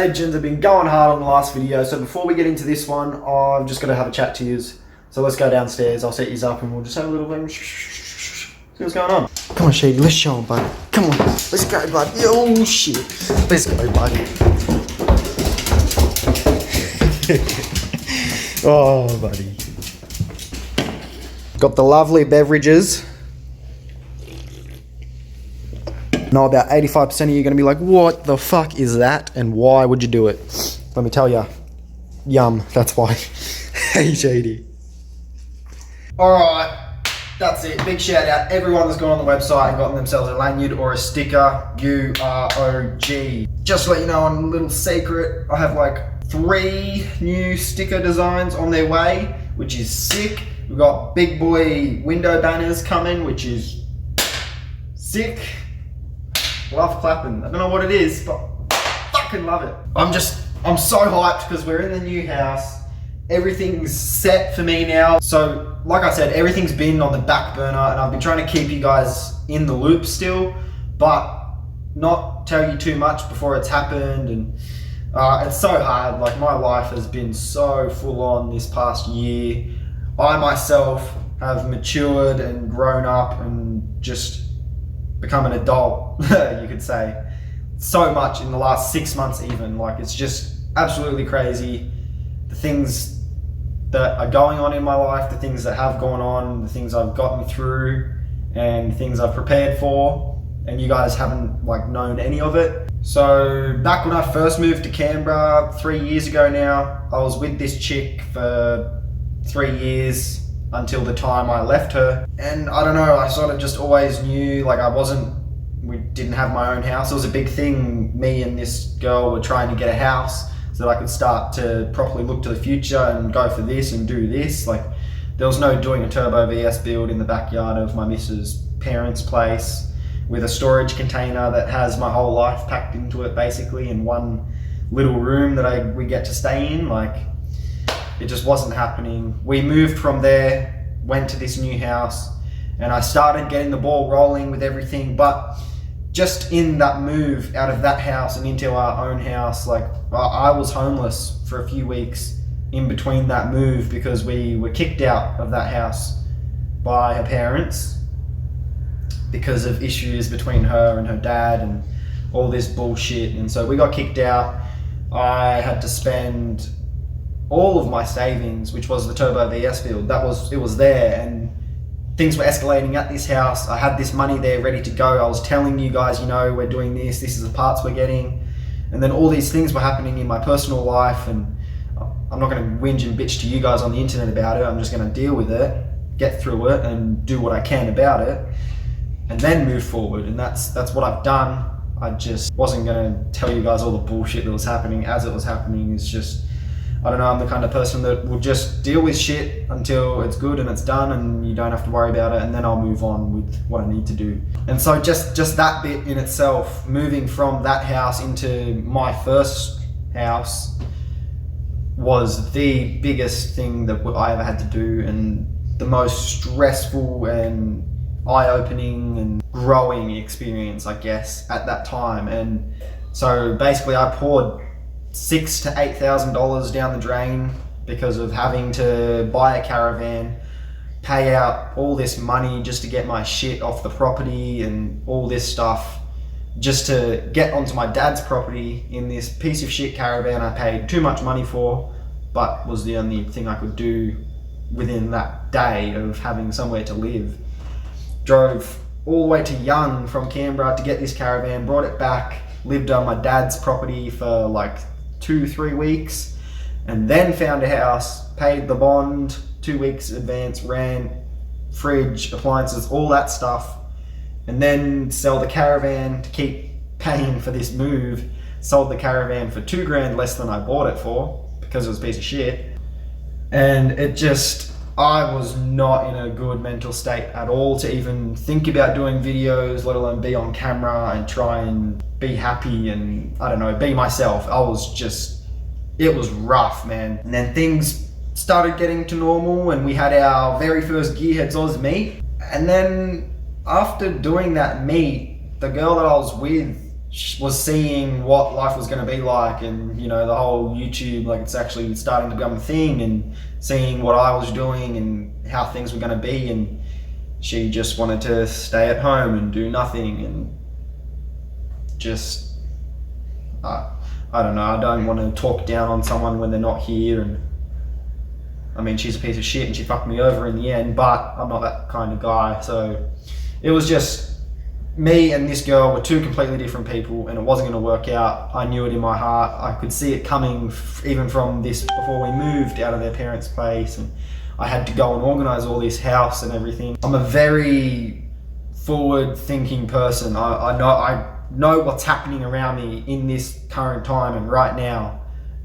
legends have been going hard on the last video, so before we get into this one, I'm just going to have a chat to you. So let's go downstairs, I'll set you up and we'll just have a little see what's going on. Come on, Shady, let's show him, bud. Come on, let's go, bud. Oh, shit. Let's go, bud. Oh, buddy. Got the lovely beverages. Know about 85% of you are going to be like, what the fuck is that? And why would you do it? Let me tell you. Yum, that's why. Hey, Shady. Alright, that's it. Big shout out. Everyone that's gone on the website and gotten themselves a lanyard or a sticker. You are OG. Just to let you know on a little secret, I have like 3 new sticker designs on their way, which is sick. We've got big boy window banners coming, which is sick. Love clapping. I don't know what it is, but fucking love it. I'm so hyped because we're in the new house. Everything's set for me now. So, like I said, everything's been on the back burner and I've been trying to keep you guys in the loop still, but not tell you too much before it's happened. And it's so hard. Like, my life has been so full on this past year. I myself have matured and grown up and just become an adult, you could say. So much in the last 6 months even. Like, it's just absolutely crazy. The things that are going on in my life, the things that have gone on, the things I've gotten through, and things I've prepared for, and you guys haven't like known any of it. So back when I first moved to Canberra 3 years ago now, I was with this chick for 3 years until the time I left her. And I don't know, I sort of just always knew, like, we didn't have my own house. It was a big thing. Me and this girl were trying to get a house so that I could start to properly look to the future and go for this and do this. Like, there was no doing a turbo VS build in the backyard of my missus' parents' place with a storage container that has my whole life packed into it basically in one little room that we get to stay in. Like, it just wasn't happening. We moved from there, went to this new house, and I started getting the ball rolling with everything. But just in that move out of that house and into our own house, like, I was homeless for a few weeks in between that move because we were kicked out of that house by her parents because of issues between her and her dad and all this bullshit. And so we got kicked out. I had to spend all of my savings, which was the turbo VS build. It was there, and things were escalating at this house. I had this money there ready to go. I was telling you guys, you know, we're doing this is the parts we're getting. And then all these things were happening in my personal life, and I'm not gonna whinge and bitch to you guys on the internet about it. I'm just gonna deal with it, get through it, and do what I can about it, and then move forward. And that's what I've done. I just wasn't gonna tell you guys all the bullshit that was happening as it was happening. It's just, I don't know, I'm the kind of person that will just deal with shit until it's good and it's done and you don't have to worry about it, and then I'll move on with what I need to do. And so just that bit in itself, moving from that house into my first house, was the biggest thing that I ever had to do, and the most stressful and eye-opening and growing experience, I guess, at that time. And so basically I poured $6,000 to $8,000 down the drain because of having to buy a caravan, pay out all this money just to get my shit off the property and all this stuff, just to get onto my dad's property in this piece of shit caravan I paid too much money for, but was the only thing I could do within that day of having somewhere to live. Drove all the way to Young from Canberra to get this caravan, brought it back, lived on my dad's property for like 2-3 weeks, and then found a house, paid the bond, 2 weeks advance, rent, fridge, appliances, all that stuff, and then sell the caravan to keep paying for this move. Sold the caravan for $2,000 less than I bought it for because it was a piece of shit. And it just, I was not in a good mental state at all to even think about doing videos, let alone be on camera and try and be happy and, I don't know, be myself. It was rough, man. And then things started getting to normal and we had our very first GearHeadsOz meet. And then after doing that meet, the girl that I was with was seeing what life was going to be like, and you know, the whole YouTube, like it's actually starting to become a thing, and seeing what I was doing and how things were going to be, and she just wanted to stay at home and do nothing, and just I don't know, I don't want to talk down on someone when they're not here, and I mean, she's a piece of shit and she fucked me over in the end, but I'm not that kind of guy. So it was just me and this girl were two completely different people, and it wasn't going to work out. I knew it in my heart. I could see it coming even from this before we moved out of their parents' place, and I had to go and organize all this house and everything. I'm a very forward-thinking person. I know what's happening around me in this current time and right now,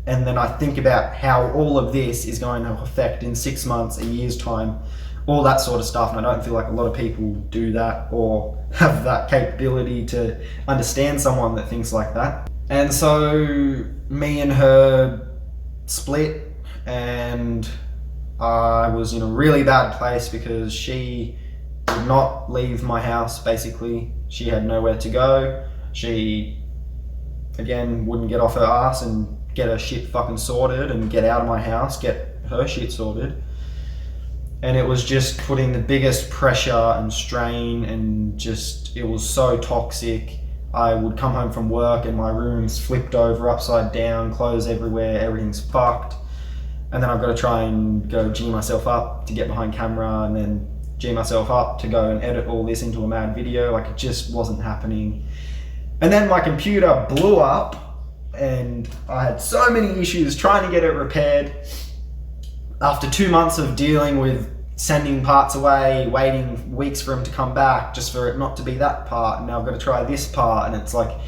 and then I think about how all of this is going to affect in 6 months, a year's time, all that sort of stuff. And I don't feel like a lot of people do that or have that capability to understand someone that thinks like that. And so me and her split, and I was in a really bad place because she would not leave my house. Basically, she had nowhere to go. She, again, wouldn't get off her ass and get her shit fucking sorted and get out of my house, get her shit sorted. And it was just putting the biggest pressure and strain, and just, it was so toxic. I would come home from work and my room's flipped over, upside down, clothes everywhere, everything's fucked. And then I've got to try and go G myself up to get behind camera, and then G myself up to go and edit all this into a mad video. Like, it just wasn't happening. And then my computer blew up, and I had so many issues trying to get it repaired. After 2 months of dealing with sending parts away, waiting weeks for them to come back just for it not to be that part, and now I've got to try this part, and it's like,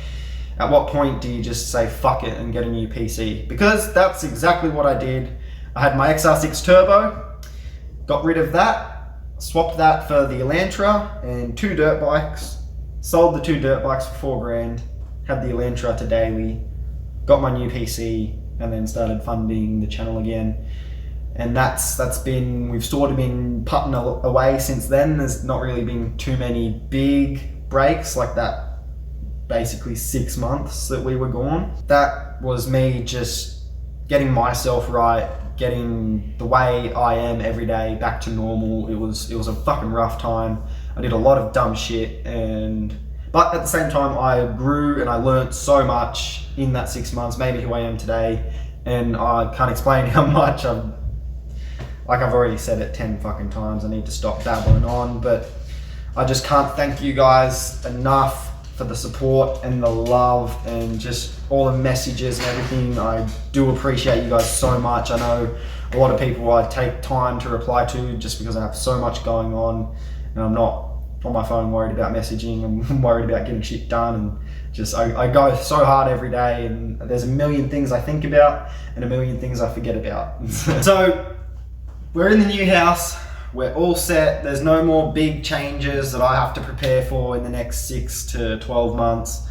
at what point do you just say fuck it and get a new PC? Because that's exactly what I did. I had my XR6 Turbo, got rid of that, swapped that for the Elantra and 2 dirt bikes, sold the 2 dirt bikes for $4,000, had the Elantra to daily, got my new PC, and then started funding the channel again. And that's been, we've sort of been putting away since then. There's not really been too many big breaks like that, basically 6 months that we were gone. That was me just getting myself right, getting the way I am every day back to normal. It was a fucking rough time. I did a lot of dumb shit, but at the same time I grew and I learnt so much in that 6 months, maybe who I am today. And I can't explain how much I've already said it 10 fucking times. I need to stop babbling on, but I just can't thank you guys enough for the support and the love and just all the messages and everything. I do appreciate you guys so much. I know a lot of people I take time to reply to just because I have so much going on, and I'm not on my phone worried about messaging. I'm worried about getting shit done, and just I go so hard every day, and there's a million things I think about and a million things I forget about. So we're in the new house, we're all set. There's no more big changes that I have to prepare for in the next 6 to 12 months.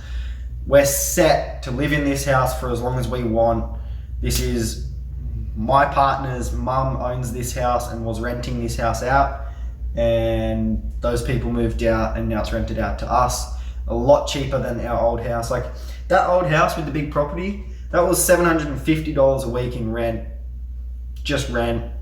We're set to live in this house for as long as we want. This is my partner's mum owns this house and was renting this house out, and those people moved out and now it's rented out to us. A lot cheaper than our old house. Like, that old house with the big property, that was $750 a week in rent, just rent.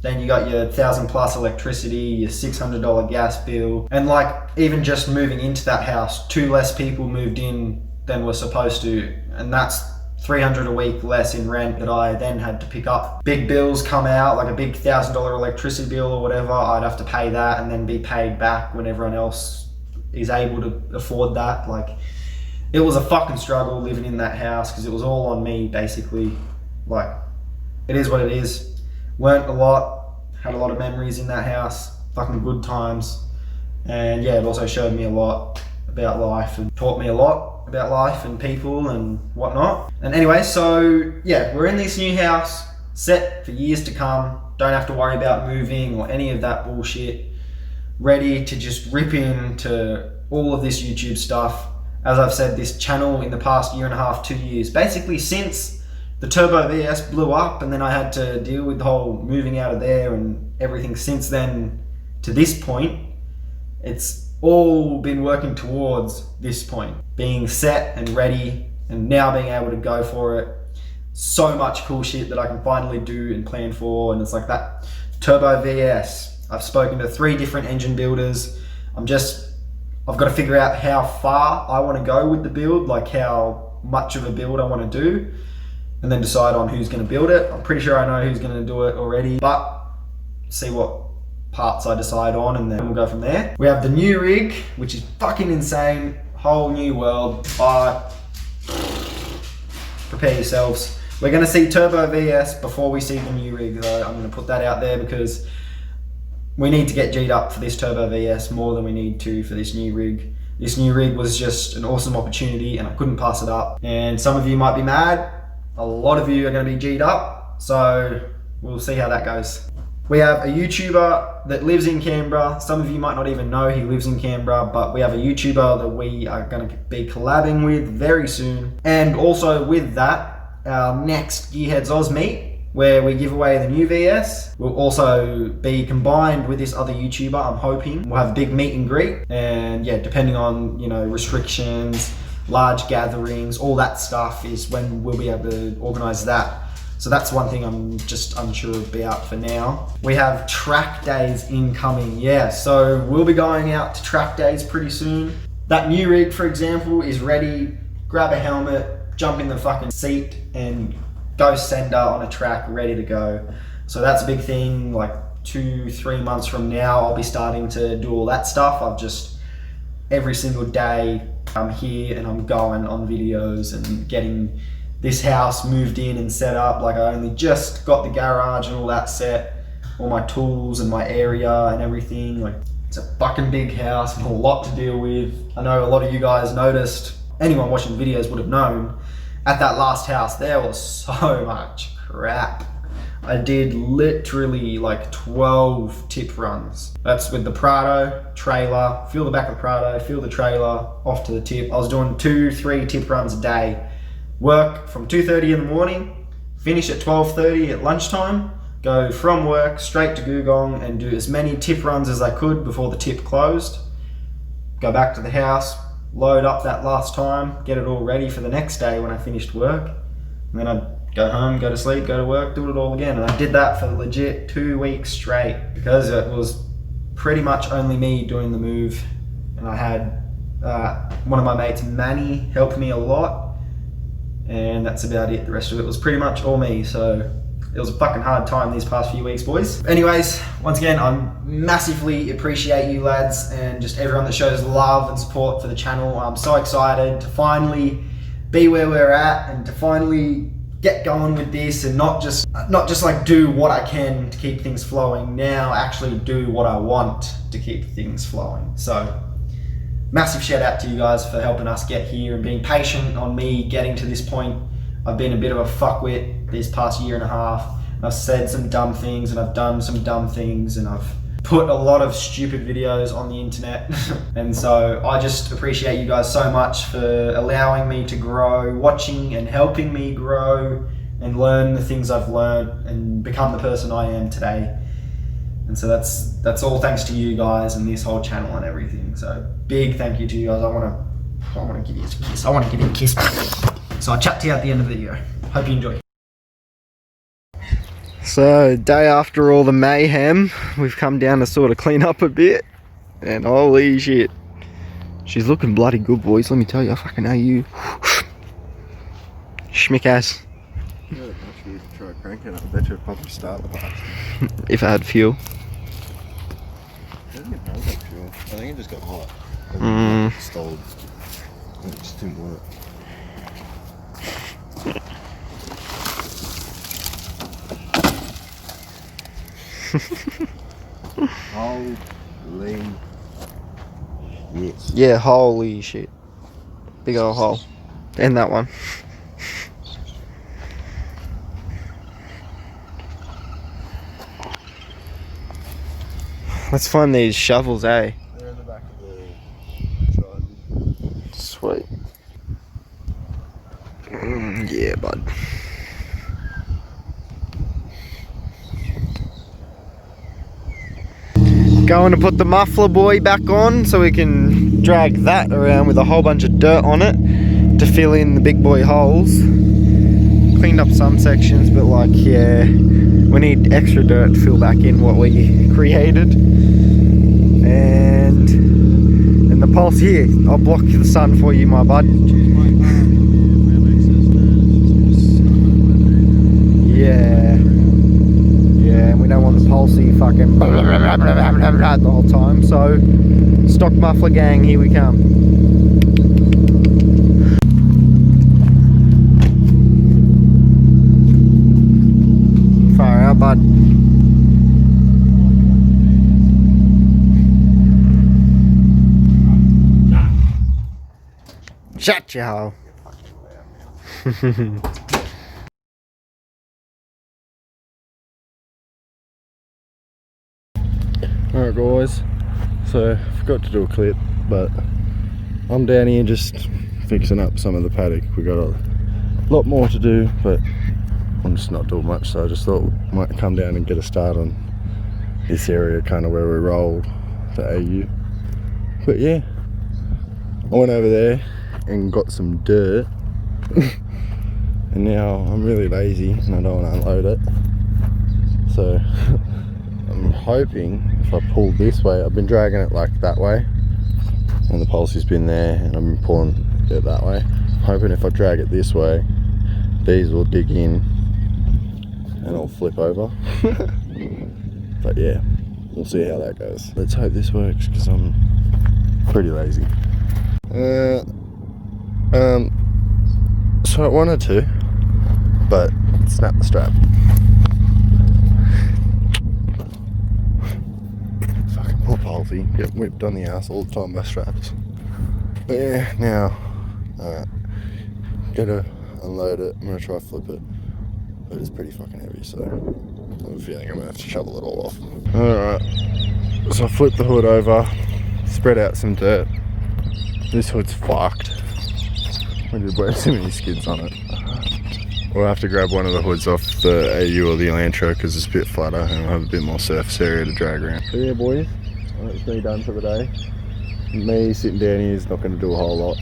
Then you got your $1,000+ electricity, your $600 gas bill. And like, even just moving into that house, 2 less people moved in than were supposed to. And that's $300 a week less in rent that I then had to pick up. Big bills come out, like a big $1,000 electricity bill or whatever. I'd have to pay that and then be paid back when everyone else is able to afford that. Like, it was a fucking struggle living in that house because it was all on me, basically. Like, it is what it is. Learned a lot, had a lot of memories in that house, fucking good times. And yeah, it also showed me a lot about life and taught me a lot about life and people and whatnot. And anyway, so yeah, we're in this new house, set for years to come. Don't have to worry about moving or any of that bullshit. Ready to just rip into all of this YouTube stuff. As I've said, this channel in the past 1.5 to 2 years, basically since the Turbo VS blew up, and then I had to deal with the whole moving out of there and everything since then to this point. It's all been working towards this point, being set and ready, and now being able to go for it. So much cool shit that I can finally do and plan for, and it's like that turbo VS. I've spoken to 3 different engine builders. I've got to figure out how far I want to go with the build, like how much of a build I want to do, and then decide on who's going to build it. I'm pretty sure I know who's going to do it already, but see what parts I decide on, and then we'll go from there. We have the new rig, which is fucking insane. Whole new world, but prepare yourselves. We're going to see turbo VS before we see the new rig, though. I'm going to put that out there because we need to get G'd up for this turbo VS more than we need to for this new rig. This new rig was just an awesome opportunity and I couldn't pass it up. And some of you might be mad. A lot of you are going to be G'd up. So we'll see how that goes. We have a YouTuber that lives in Canberra. Some of you might not even know he lives in Canberra, but we have a YouTuber that we are going to be collabing with very soon. And also with that, our next GearHeadsOz meet, where we give away the new VS, will also be combined with this other YouTuber. I'm hoping we'll have a big meet and greet, and yeah, depending on, you know, restrictions, large gatherings, all that stuff is when we'll be able to organize that. So that's one thing I'm just unsure about for now. We have track days incoming. Yeah, so we'll be going out to track days pretty soon. That new rig, for example, is ready. Grab a helmet, jump in the fucking seat and go sender on a track, ready to go. So that's a big thing. Like 2-3 months from now, I'll be starting to do all that stuff. I've just, every single day I'm here and I'm going on videos and getting this house moved in and set up. Like I only just got the garage and all that set, all my tools and my area and everything. Like it's a fucking big house and a lot to deal with. I know a lot of you guys noticed, anyone watching videos would have known, at that last house there was so much crap. I did literally like 12 tip runs. That's with the Prado, trailer, fill the back of the Prado, fill the trailer, off to the tip. I was doing 2-3 tip runs a day. Work from 2:30 in the morning, finish at 12:30 at lunchtime, go from work straight to Googong and do as many tip runs as I could before the tip closed. Go back to the house, load up that last time, get it all ready for the next day when I finished work. And then I'd go home, go to sleep, go to work, do it all again. And I did that for legit 2 weeks straight because it was pretty much only me doing the move. And I had one of my mates, Manny, helped me a lot. And that's about it. The rest of it was pretty much all me. So it was a fucking hard time these past few weeks, boys. Anyways, once again, I massively appreciate you lads and just everyone that shows love and support for the channel. I'm so excited to finally be where we're at and to finally get going with this and not just like do what I can to keep things flowing, now actually do what I want to keep things flowing. So massive shout out to you guys for helping us get here and being patient on me getting to this point. I've been a bit of a fuckwit this past year and a half. And I've said some dumb things and I've done some dumb things and I've put a lot of stupid videos on the internet. And so I just appreciate you guys so much for allowing me to grow, watching and helping me grow and learn the things I've learned and become the person I am today. And so that's all thanks to you guys and this whole channel and everything. So big thank you to you guys. I want to give you a kiss. I want to give you a kiss. So I'll chat to you at the end of the video. Hope you enjoy. So day after all the mayhem, we've come down to sort of clean up a bit. And holy shit, she's looking bloody good, boys. Let me tell you, I fucking know you. Schmick ass. Yeah, actually try cranking it. I bet you it'd probably start the box. If I had fuel. I don't think it has that fuel. I think it just got hot. Stalled. And it just didn't work. Holy shit. Yeah, holy shit. Big old hole. And that one. Let's find these shovels, eh? They're in the back of the truck. Sweet. Yeah, bud. Going to put the muffler boy back on so we can drag that around with a whole bunch of dirt on it to fill in the big boy holes. Cleaned up some sections, but like, yeah, we need extra dirt to fill back in what we created. And the pulse here, I'll block the sun for you, my bud. Yeah. Yeah, and we don't want the pulsey fucking the whole time, so stock muffler gang, here we come. Far out, bud. Shut your hole. Alright guys, so forgot to do a clip, but I'm down here just fixing up some of the paddock. We got a lot more to do, but I'm just not doing much, so I just thought we might come down and get a start on this area, kind of where we rolled the AU. But yeah, I went over there and got some dirt and now I'm really lazy and I don't want to unload it, so I'm hoping if I pull this way, I've been dragging it like that way and the pulsey's been there and I've been pulling it that way. I'm hoping if I drag it this way, these will dig in and it'll flip over. But yeah, we'll see how that goes. Let's hope this works because I'm pretty lazy. So I wanted to, but snap the strap. Fucking poor palsy, get whipped on the ass all the time by straps. But yeah, now, gotta unload it. I'm gonna try to flip it, but it's pretty fucking heavy, so I have a feeling I'm gonna have to shovel it all off. Alright, so I flipped the hood over, spread out some dirt. This hood's fucked. We did wear too many skids on it. We'll have to grab one of the hoods off the AU or the Elantra because it's a bit flatter and we'll have a bit more surface area to drag around. So yeah boys, that's me done for the day. Me sitting down here is not going to do a whole lot.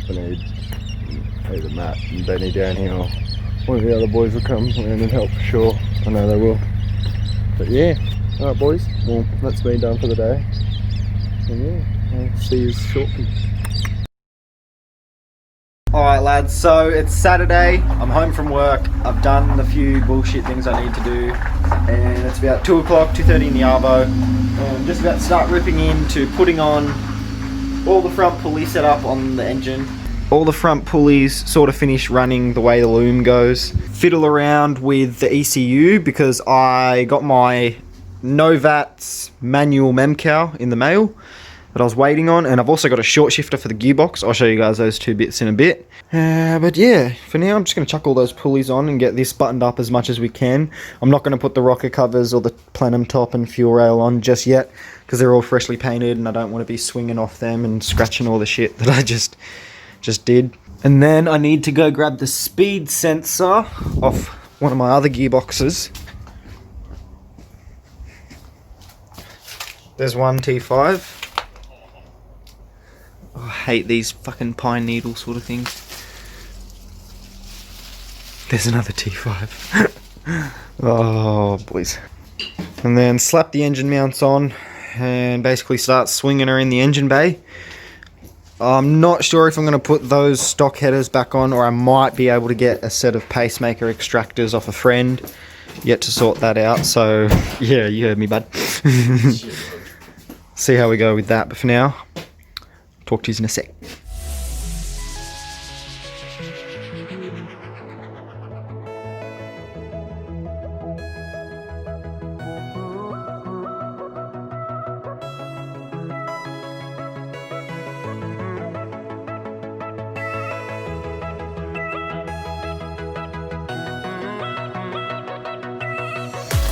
I need either Matt and Benny down here or one of the other boys will come around and help for sure. I know they will. But yeah, alright boys, well that's me done for the day. And yeah, I'll see you shortly. Alright lads, so it's Saturday, I'm home from work, I've done the few bullshit things I need to do, and it's about 2 o'clock, 2:30 in the arvo, and I'm just about to start ripping into putting on all the front pulley set up on the engine. All the front pulleys sort of finished running the way the loom goes. Fiddle around with the ECU because I got my Novats manual memcow in the mail that I was waiting on, and I've also got a short shifter for the gearbox. I'll show you guys those two bits in a bit. But yeah, for now I'm just going to chuck all those pulleys on and get this buttoned up as much as we can. I'm not going to put the rocker covers or the plenum top and fuel rail on just yet because they're all freshly painted and I don't want to be swinging off them and scratching all the shit that I just did. And then I need to go grab the speed sensor off one of my other gearboxes. There's one T5. Oh, I hate these fucking pine needle sort of things. There's another T5. Oh, boys. And then slap the engine mounts on and basically start swinging her in the engine bay. I'm not sure if I'm going to put those stock headers back on, or I might be able to get a set of pacemaker extractors off a friend. Yet to sort that out, so yeah, you heard me, bud. See how we go with that, but for now, talk to you in a sec.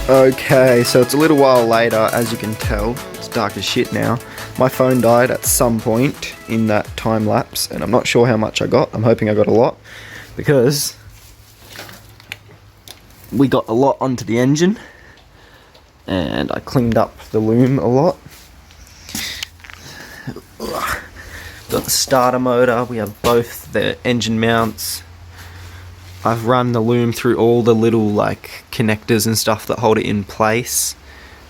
Okay, so it's a little while later, as you can tell. It's dark as shit now. My phone died at some point in that time lapse, and I'm not sure how much I got. I'm hoping I got a lot, because we got a lot onto the engine. and I cleaned up the loom a lot. Got the starter motor, we have both the engine mounts. I've run the loom through all the little like connectors and stuff that hold it in place,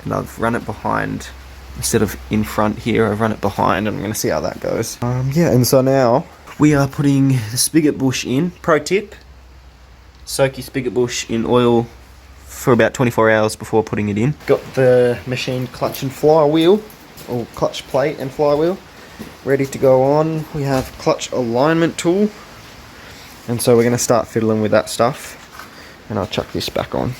and I've run it behind instead of in front here. I've run it behind, and I'm going to see how that goes. Yeah, and so now we are putting the spigot bush in. Pro tip, soak your spigot bush in oil for about 24 hours before putting it in. Got the machine clutch and flywheel, or clutch plate and flywheel, ready to go on. We have clutch alignment tool, and so we're going to start fiddling with that stuff, and I'll chuck this back on.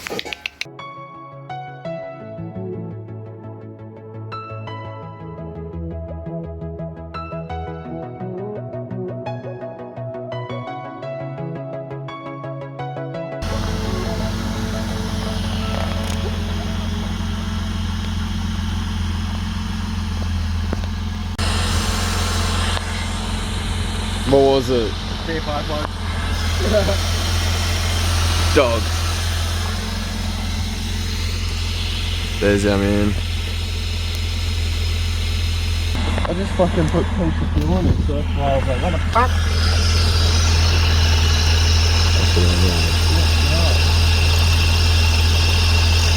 What was it? Beer pipeline. Dog. There's our man. I just fucking put piece of fuel on it, so that's why I was like, what the fuck? That's what I'm doing.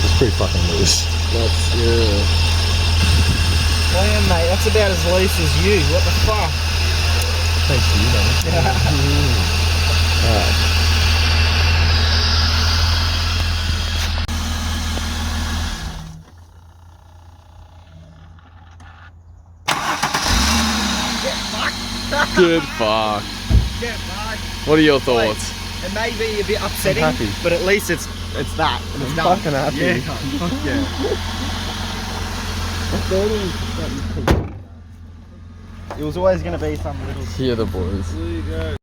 It's pretty fucking loose. That's, yeah. Damn, mate, that's about as loose as you. What the fuck? Thanks to you, man. Alright. Good fuck. Get fucked. What are your thoughts? It may be a bit upsetting, I'm happy. but at least it's that. And it's I'm done. fucking happy. Yeah, fuck yeah. It was always going to be some little... Here the boys. There you go.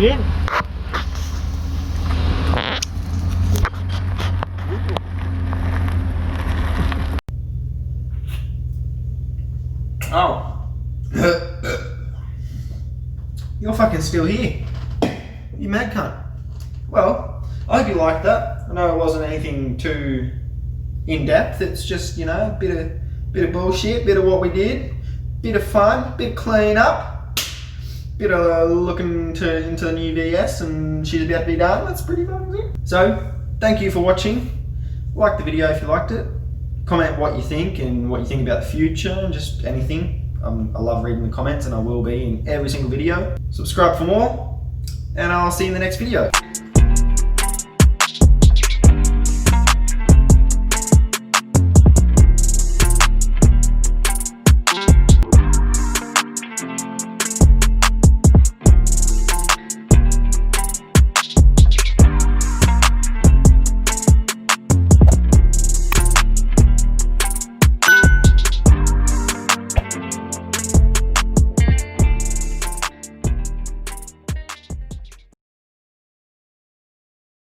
In. Oh. You're fucking still here. You mad cunt. Well, I hope you liked that. I know it wasn't anything too in-depth. It's just, you know, a bit of bullshit, bit of what we did, bit of fun, bit of clean up. Bit of looking into the new DS, and she's about to be done. That's pretty fucking good. So, thank you for watching. Like the video if you liked it. Comment what you think and what you think about the future, and just anything. I love reading the comments, and I will be in every single video. Subscribe for more, and I'll see you in the next video.